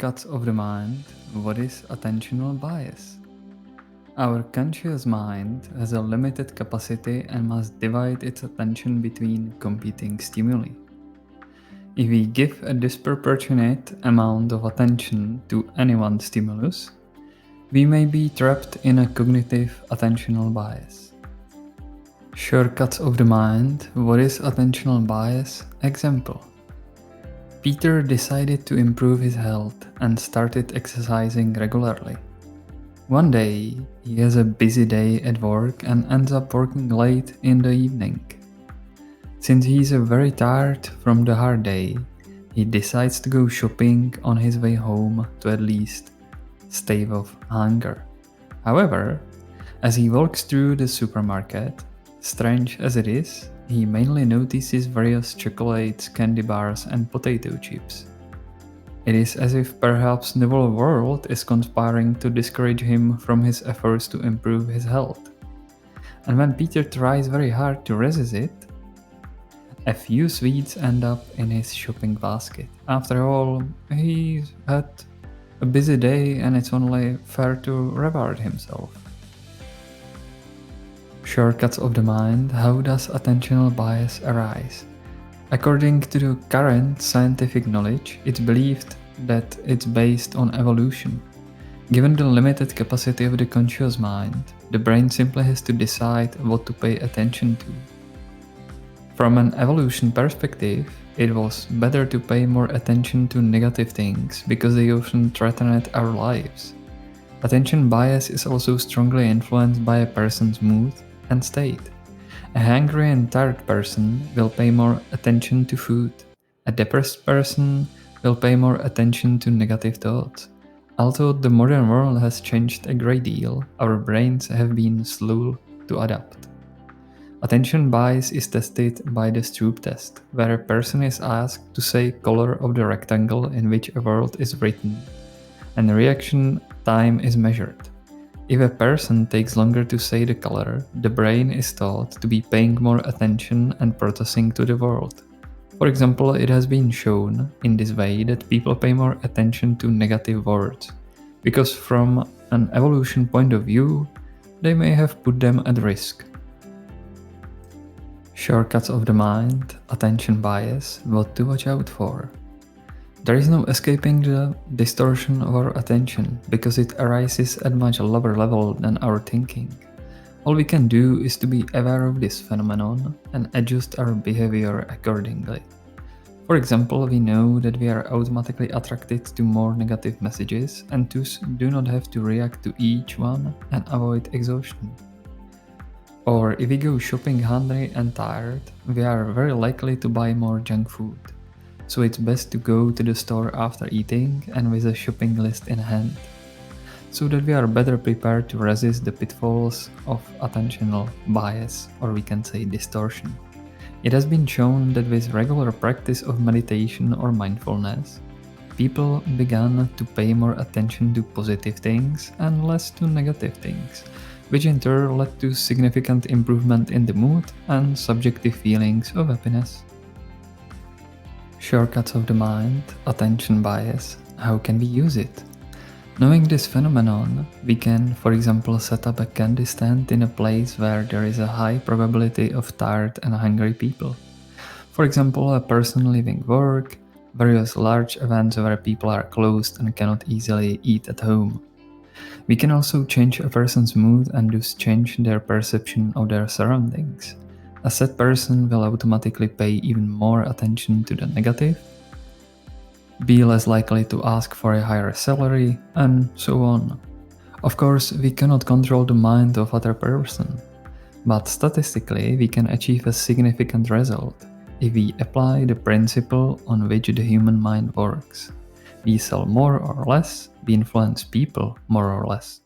Shortcuts of the mind. What is attentional bias? Our conscious mind has a limited capacity and must divide its attention between competing stimuli. If we give a disproportionate amount of attention to any one stimulus, we may be trapped in a cognitive attentional bias. Shortcuts of the mind. What is attentional bias? Example. Peter decided to improve his health and started exercising regularly. One day, he has a busy day at work and ends up working late in the evening. Since he is very tired from the hard day, he decides to go shopping on his way home to at least stave off hunger. However, as he walks through the supermarket, strange as it is, he mainly notices various chocolates, candy bars, and potato chips. It is as if perhaps the whole world is conspiring to discourage him from his efforts to improve his health. And when Peter tries very hard to resist it, a few sweets end up in his shopping basket. After all, he's had a busy day and it's only fair to reward himself. Shortcuts of the mind. How does attentional bias arise? According to the current scientific knowledge, it's believed that it's based on evolution. Given the limited capacity of the conscious mind, the brain simply has to decide what to pay attention to. From an evolution perspective, it was better to pay more attention to negative things because they often threatened our lives. Attention bias is also strongly influenced by a person's mood and state. A hungry and tired person will pay more attention to food. A depressed person will pay more attention to negative thoughts. Although the modern world has changed a great deal, our brains have been slow to adapt. Attention bias is tested by the Stroop test, where a person is asked to say color of the rectangle in which a word is written, and reaction time is measured. If a person takes longer to say the color, the brain is thought to be paying more attention and processing to the world. For example, it has been shown in this way that people pay more attention to negative words, because from an evolution point of view, they may have put them at risk. Shortcuts of the mind. Attention bias. What to watch out for? There is no escaping the distortion of our attention because it arises at much lower level than our thinking. All we can do is to be aware of this phenomenon and adjust our behavior accordingly. For example, we know that we are automatically attracted to more negative messages and thus do not have to react to each one and avoid exhaustion. Or if we go shopping hungry and tired, we are very likely to buy more junk food. So it's best to go to the store after eating and with a shopping list in hand, so that we are better prepared to resist the pitfalls of attentional bias, or we can say distortion. It has been shown that with regular practice of meditation or mindfulness, people began to pay more attention to positive things and less to negative things, which in turn led to significant improvement in the mood and subjective feelings of happiness. Shortcuts of the mind. Attention bias. How can we use it? Knowing this phenomenon, we can, for example, set up a candy stand in a place where there is a high probability of tired and hungry people. For example, a person leaving work, various large events where people are closed and cannot easily eat at home. We can also change a person's mood and thus change their perception of their surroundings. A sad person will automatically pay even more attention to the negative, be less likely to ask for a higher salary, and so on. Of course, we cannot control the mind of other person, but statistically we can achieve a significant result if we apply the principle on which the human mind works. We sell more or less, we influence people more or less.